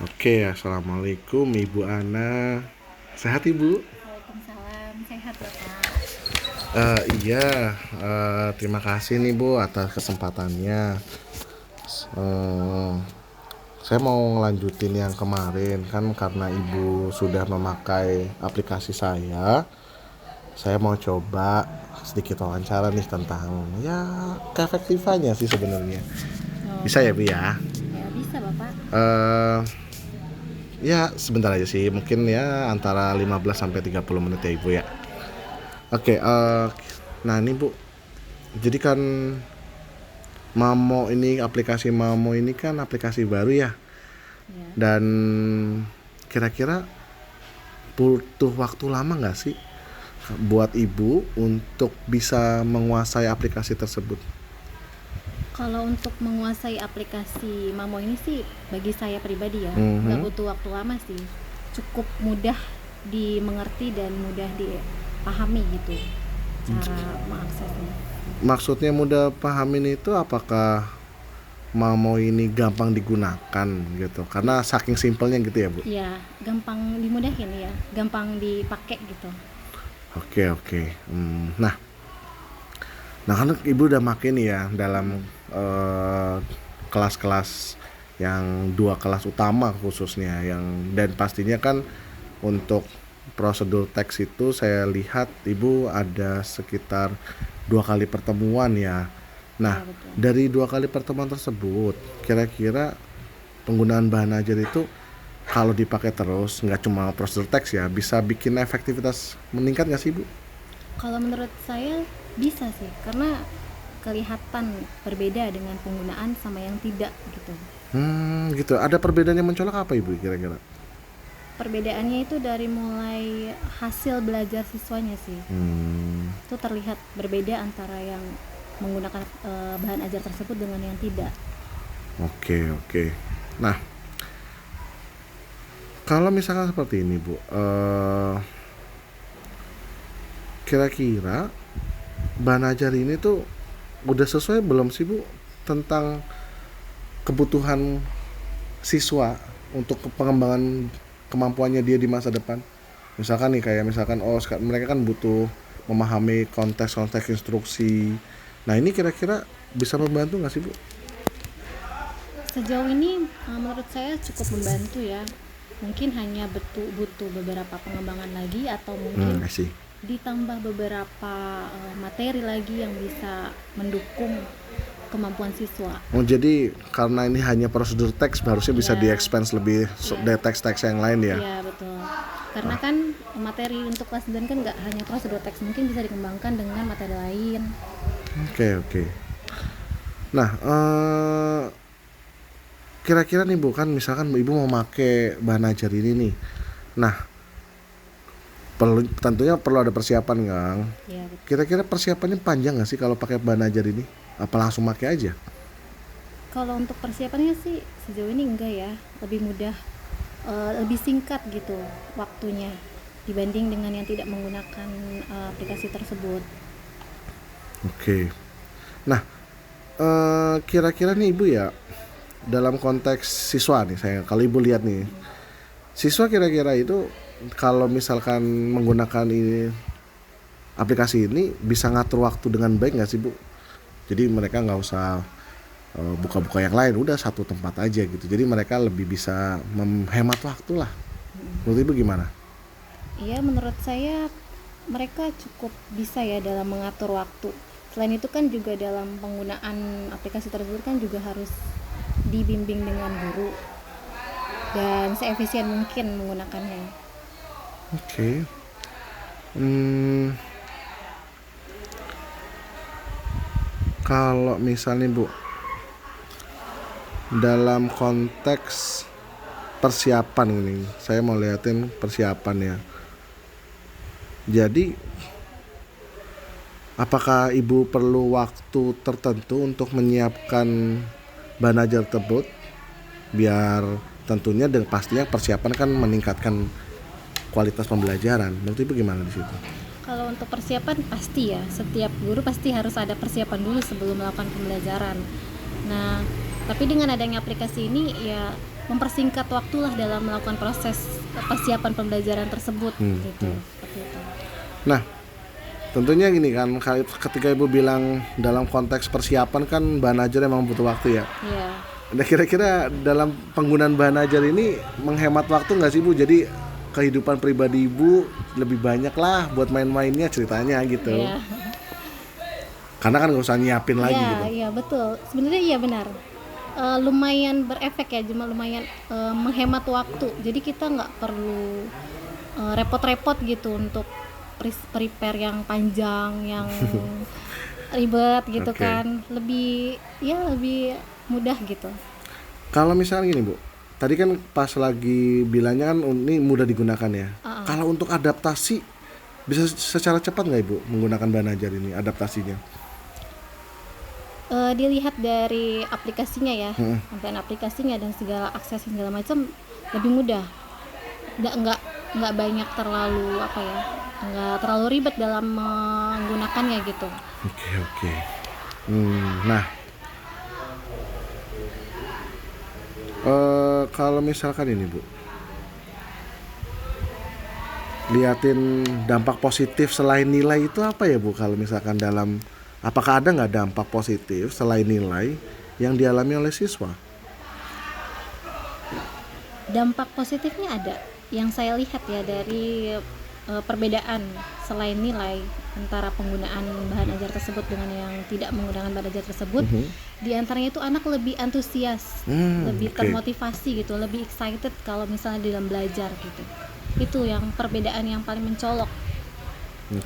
Oke, assalamualaikum Ibu Ana. Sehat Ibu? Waalaikumsalam, sehat Bapak. Iya, terima kasih nih Bu atas kesempatannya. Eh, saya mau ngelanjutin yang kemarin kan karena Ibu sudah memakai aplikasi saya mau coba sedikit wawancara nih tentang ya keefektifannya sih sebenarnya. Oh, Bisa ya Bu ya? ya bisa Bapak. Eh, ya sebentar aja sih, mungkin ya antara 15 sampai 30 menit ya Ibu ya. Oke, nah ini Bu, jadi kan aplikasi Mamo ini kan aplikasi baru ya, Ya. dan kira-kira butuh waktu lama nggak sih buat Ibu untuk bisa menguasai aplikasi tersebut? Kalau untuk menguasai aplikasi Mamo ini sih, bagi saya pribadi ya, nggak Mhm. butuh waktu lama sih. Cukup mudah dimengerti dan mudah dipahami gitu cara mengaksesnya. Maksudnya mudah pahamin itu apakah Mamo ini gampang digunakan gitu? Karena saking simpelnya gitu ya Bu. Ya, gampang dimudahin ya, gampang dipakai gitu. Oke oke. Nah kan Ibu udah makin nih ya dalam eh, kelas-kelas yang dua kelas utama khususnya yang, dan pastinya kan untuk prosedur teks itu saya lihat Ibu ada sekitar dua kali pertemuan ya. Ya Nah, betul. dari dua kali pertemuan tersebut kira-kira penggunaan bahasa ajar itu kalau dipakai terus nggak cuma prosedur teks ya, bisa bikin efektivitas meningkat nggak sih Bu? Kalau menurut saya bisa sih, karena kelihatan berbeda dengan penggunaan sama yang tidak gitu. Gitu. Ada perbedaan yang mencolok apa Ibu kira-kira? Perbedaannya itu dari mulai hasil belajar siswanya sih. Itu terlihat berbeda antara yang menggunakan bahan ajar tersebut dengan yang tidak. Oke, oke. Nah, kalau misalkan seperti ini, Bu, kira-kira bahan ajar ini tuh udah sesuai belum sih, Bu, tentang kebutuhan siswa untuk pengembangan kemampuannya dia di masa depan? Misalkan nih, kayak misalkan, mereka kan butuh memahami konteks-konteks instruksi. Nah, ini kira-kira bisa membantu nggak sih, Bu? Sejauh ini menurut saya cukup membantu ya. Mungkin hanya butuh beberapa pengembangan lagi, atau mungkin I see. ditambah beberapa materi lagi yang bisa mendukung kemampuan siswa. Oh, jadi karena ini hanya prosedur teks, harusnya bisa Ya, di-expense lebih ya, dari teks-teks yang lain ya. ya betul. Karena kan materi untuk kelas 9 kan nggak hanya prosedur teks, mungkin bisa dikembangkan dengan materi lain. Oke, oke. Nah, kira-kira nih Bu, kan misalkan Ibu mau pakai bahan ajar ini nih. Nah, tentunya perlu ada persiapan, Kang. Ya betul. Kira-kira persiapannya panjang nggak sih kalau pakai bahan ajar ini? Apa langsung pakai aja? Kalau untuk persiapannya sih sejauh ini enggak ya, lebih mudah, lebih singkat gitu waktunya dibanding dengan yang tidak menggunakan aplikasi tersebut. Oke. Nah, kira-kira nih Ibu ya, dalam konteks siswa nih, saya kalau Ibu lihat nih, siswa kira-kira itu kalau misalkan menggunakan ini aplikasi ini bisa ngatur waktu dengan baik nggak sih Bu? Jadi mereka nggak usah buka-buka yang lain, udah satu tempat aja gitu. Jadi mereka lebih bisa menghemat waktu lah. Menurut Ibu gimana? Iya, menurut saya mereka cukup bisa ya dalam mengatur waktu. Selain itu kan juga dalam penggunaan aplikasi tersebut kan juga harus dibimbing dengan guru dan seefisien mungkin menggunakannya. Oke. Hmm, kalau misalnya Bu, dalam konteks persiapan ini, saya mau liatin persiapan ya. Jadi, apakah Ibu perlu waktu tertentu untuk menyiapkan bahan ajar tersebut, biar tentunya dan pastinya persiapan kan meningkatkan kualitas pembelajaran. Menurut Ibu gimana di situ? Kalau untuk persiapan pasti ya, setiap guru pasti harus ada persiapan dulu sebelum melakukan pembelajaran. Nah, tapi dengan adanya aplikasi ini ya mempersingkat waktu lah dalam melakukan proses persiapan pembelajaran tersebut gitu. Seperti itu. Nah, tentunya gini kan, ketika Ibu bilang dalam konteks persiapan kan bahan ajar emang butuh waktu ya. Iya. Nah, kira-kira dalam penggunaan bahan ajar ini menghemat waktu nggak sih Bu? Jadi kehidupan pribadi Ibu lebih banyak lah buat main-mainnya ceritanya gitu. Iya. Karena kan nggak usah nyiapin lagi Iya, gitu. iya betul. Sebenarnya iya benar. Lumayan berefek ya, cuma lumayan menghemat waktu. Jadi kita nggak perlu repot-repot gitu untuk prepare yang panjang, yang ribet gitu Oke. kan. Lebih mudah gitu. Kalau misalnya gini Bu, tadi kan pas lagi bilangnya kan ini mudah digunakan ya. Kalau untuk adaptasi bisa secara cepat nggak Ibu menggunakan bahan ajar ini adaptasinya? Dilihat dari aplikasinya ya, konten aplikasinya dan segala akses segala macam lebih mudah. Nggak banyak terlalu nggak terlalu ribet dalam menggunakannya gitu. Oke. Nah, kalau misalkan ini Bu, liatin dampak positif selain nilai itu apa ya Bu? Kalau misalkan apakah ada nggak dampak positif selain nilai yang dialami oleh siswa? Dampak positifnya ada. Yang saya lihat ya dari perbedaan selain nilai antara penggunaan bahan ajar tersebut dengan yang tidak menggunakan bahan ajar tersebut, di antaranya itu anak lebih antusias, lebih termotivasi gitu, lebih excited kalau misalnya di dalam belajar gitu. Itu yang perbedaan yang paling mencolok.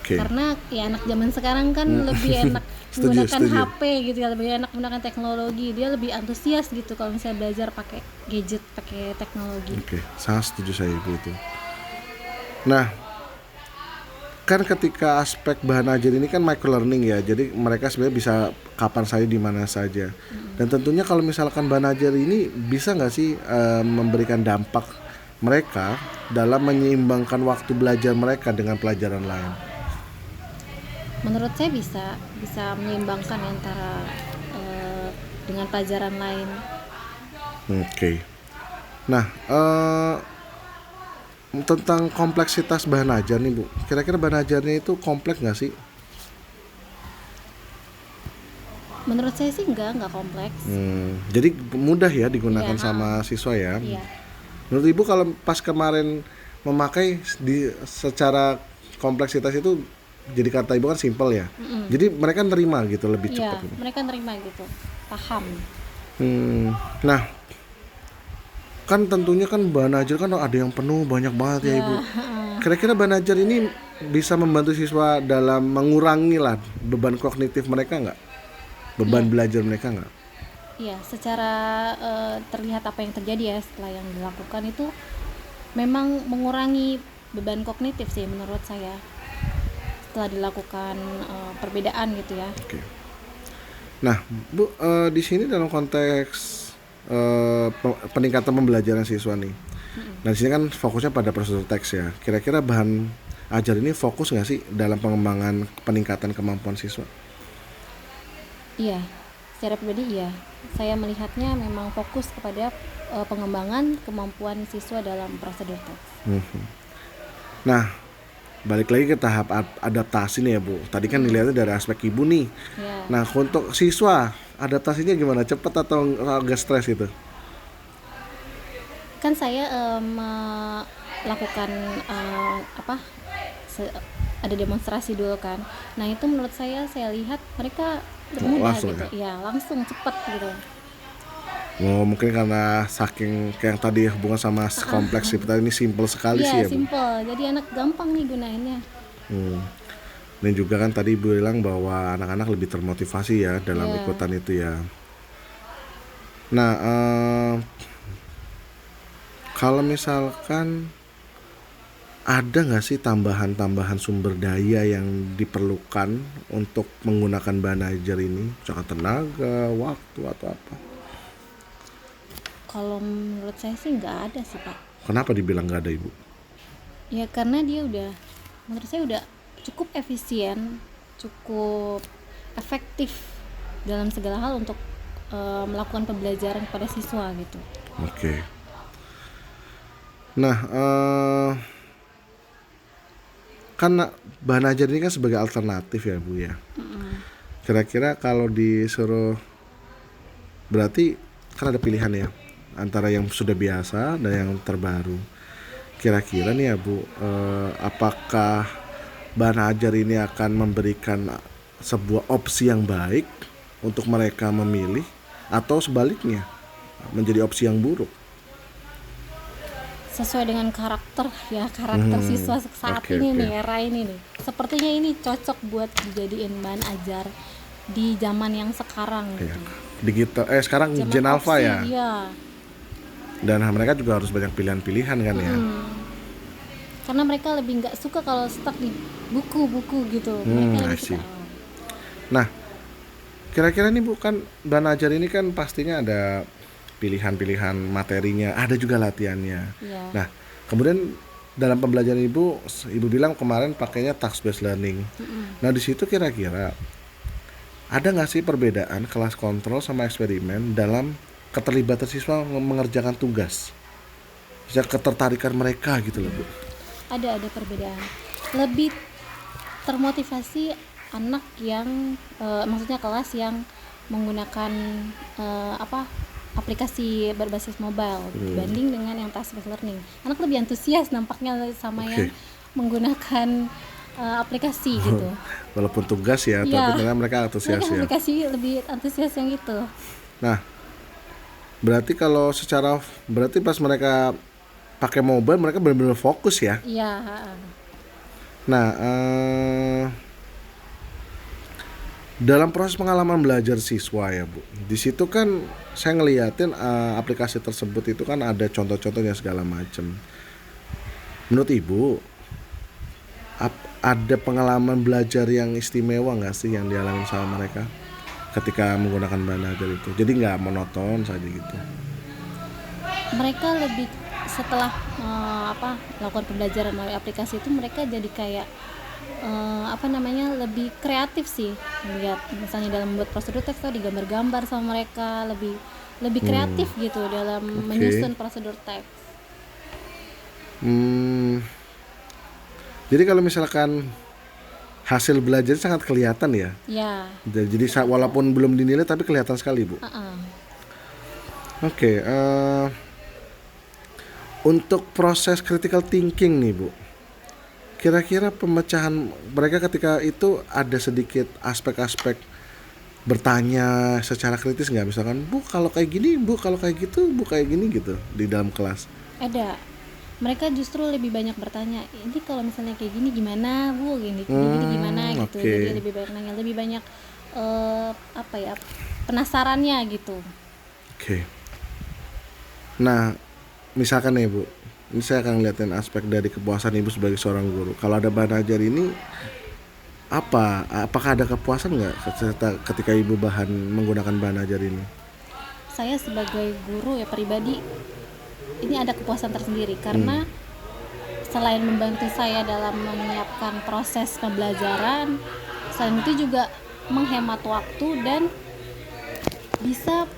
Karena ya anak zaman sekarang kan lebih enak menggunakan HP gitu ya, lebih enak menggunakan teknologi, dia lebih antusias gitu kalau misalnya belajar pakai gadget, pakai teknologi. Sangat setuju saya Ibu itu. Nah, kan ketika aspek bahan ajar ini kan micro learning ya, jadi mereka sebenarnya bisa kapan saja di mana saja. Dan tentunya kalau misalkan bahan ajar ini bisa nggak sih memberikan dampak mereka dalam menyeimbangkan waktu belajar mereka dengan pelajaran lain? Menurut saya bisa menyeimbangkan antara dengan pelajaran lain. Nah, tentang kompleksitas bahan ajar nih Bu, kira-kira bahan ajarnya itu kompleks nggak sih? Menurut saya sih nggak kompleks. Jadi mudah ya digunakan sama siswa ya. Iya. Menurut Ibu kalau pas kemarin memakai secara kompleksitas itu, jadi kata Ibu kan simpel ya. Jadi mereka nerima gitu lebih cepat. Iya, mereka nerima gitu, paham. Nah, kan tentunya kan bahan ajar kan ada yang penuh banyak banget ya Ibu. Kira-kira bahan ajar ini bisa membantu siswa dalam mengurangi lah beban kognitif mereka nggak? Beban belajar mereka nggak? Iya, secara terlihat apa yang terjadi ya setelah yang dilakukan itu memang mengurangi beban kognitif sih menurut saya setelah dilakukan perbedaan gitu ya. Nah, Bu, di sini dalam konteks peningkatan pembelajaran siswa nih. Nah, di sini kan fokusnya pada prosedur teks ya. Kira-kira bahan ajar ini fokus nggak sih dalam pengembangan peningkatan kemampuan siswa? Iya, secara pribadi iya. Saya melihatnya memang fokus kepada pengembangan kemampuan siswa dalam prosedur teks. Nah, balik lagi ke tahap adaptasi nih ya Bu. Tadi kan dilihatnya dari aspek Ibu nih. Ya. Nah, untuk siswa adaptasinya gimana? Cepat atau agak stres itu? Kan saya melakukan ada demonstrasi dulu kan. Nah itu menurut saya lihat mereka mudah langsung gitu, ya langsung cepat gitu. Mungkin karena saking kayak tadi hubungan sama kompleksitas ini simple sekali sih ya Bu. Simple, jadi anak gampang nih gunainnya. Dan juga kan tadi Ibu bilang bahwa anak-anak lebih termotivasi ya dalam ikutan itu ya. Nah, kalau misalkan ada nggak sih tambahan sumber daya yang diperlukan untuk menggunakan bahan ajar ini? Misalkan tenaga, waktu atau apa? Kalau menurut saya sih nggak ada sih Pak. Kenapa dibilang nggak ada Ibu? Ya karena dia menurut saya udah cukup efisien, cukup efektif dalam segala hal untuk melakukan pembelajaran kepada siswa gitu. Nah, kan bahan ajar ini kan sebagai alternatif ya Bu ya. Kira-kira kalau disuruh, berarti kan ada pilihan ya antara yang sudah biasa dan yang terbaru. Kira-kira nih ya Bu, apakah bahan ajar ini akan memberikan sebuah opsi yang baik untuk mereka memilih, atau sebaliknya menjadi opsi yang buruk? Sesuai dengan karakter siswa saat Oke, ini oke. nih, era ini nih, sepertinya ini cocok buat dijadiin bahan ajar di zaman yang sekarang Iya. gitu. Digital, sekarang Zaman Gen Alpha opsi, ya. iya. Dan mereka juga harus banyak pilihan-pilihan kan ya. Karena mereka lebih nggak suka kalau stuck di buku-buku gitu. Mereka I lebih see. suka Nah, kira-kira nih Bu, kan bahan ajar ini kan pastinya ada pilihan-pilihan materinya, ada juga latihannya. ya. Nah, kemudian dalam pembelajaran Ibu bilang kemarin pakainya task based learning. Nah, di situ kira-kira ada nggak sih perbedaan kelas kontrol sama eksperimen dalam keterlibatan siswa mengerjakan tugas? Bisa ketertarikan mereka gitu loh Bu. Ada perbedaan. Lebih termotivasi anak yang maksudnya kelas yang menggunakan aplikasi berbasis mobile dibanding dengan yang task based learning. Anak lebih antusias nampaknya sama yang menggunakan aplikasi gitu. Walaupun tugas ya, Iya. tapi ternyata mereka antusias Mereka ya. aplikasi lebih antusias yang itu. Nah, berarti berarti pas mereka pakai mobile mereka benar-benar fokus ya. Iya. Nah, dalam proses pengalaman belajar siswa ya Bu, di situ kan saya ngeliatin aplikasi tersebut itu kan ada contoh-contohnya segala macam. Menurut Ibu, ada pengalaman belajar yang istimewa nggak sih yang dialami sama mereka ketika menggunakan bahan ajar itu? Jadi nggak monoton saja gitu. Mereka lebih setelah melakukan pembelajaran melalui aplikasi itu, mereka jadi kayak lebih kreatif sih, melihat misalnya dalam membuat prosedur teks atau digambar-gambar sama mereka, lebih kreatif gitu dalam menyusun prosedur teks. Jadi kalau misalkan hasil belajar sangat kelihatan ya. Ya. Jadi walaupun belum dinilai tapi kelihatan sekali Bu. Oke, untuk proses critical thinking nih Bu, kira-kira pemecahan mereka ketika itu ada sedikit aspek-aspek bertanya secara kritis nggak? Misalkan, Bu kalau kayak gini, Bu kalau kayak gitu, Bu kayak gini gitu di dalam kelas. Ada. Mereka justru lebih banyak bertanya, ini kalau misalnya kayak gini gimana Bu, gini gimana gitu. Jadi lebih banyak nanya, lebih banyak penasarannya gitu. Oke. Nah, misalkan nih Bu, ini saya akan ngeliatin aspek dari kepuasan Ibu sebagai seorang guru. Kalau ada bahan ajar ini, apakah ada kepuasan nggak ketika Ibu menggunakan bahan ajar ini? Saya sebagai guru ya pribadi, ini ada kepuasan tersendiri karena selain membantu saya dalam menyiapkan proses pembelajaran, selain itu juga menghemat waktu dan bisa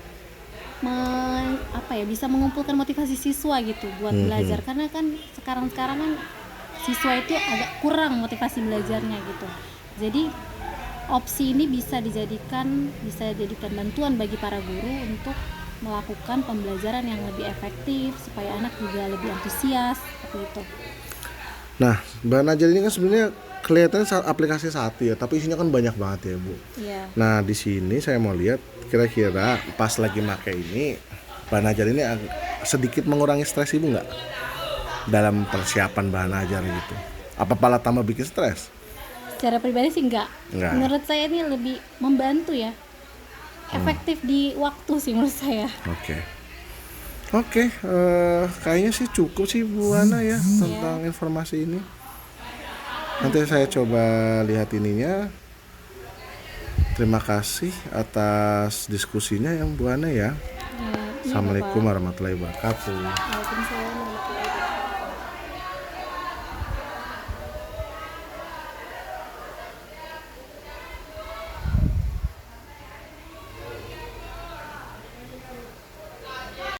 bisa mengumpulkan motivasi siswa gitu buat belajar, karena kan sekarang kan siswa itu agak kurang motivasi belajarnya gitu. Jadi opsi ini bisa dijadikan bantuan bagi para guru untuk melakukan pembelajaran yang lebih efektif supaya anak juga lebih antusias seperti itu. Nah, bahan ajar ini kan sebenarnya kelihatannya aplikasi satu ya, tapi isinya kan banyak banget ya Bu. Iya. Nah, di sini saya mau lihat kira-kira pas lagi pakai ini bahan ajar ini sedikit mengurangi stres Ibu nggak dalam persiapan bahan ajar gitu? Apa malah tambah bikin stres? Secara pribadi sih enggak. Menurut saya ini lebih membantu ya, efektif di waktu sih menurut saya. Oke, kayaknya sih cukup sih Bu Ana ya tentang informasi ini. Nanti saya coba lihat ininya. Terima kasih atas diskusinya yang Bu Ana ya. Assalamualaikum warahmatullahi wabarakatuh. Waalaikumsalam warahmatullahi wabarakatuh.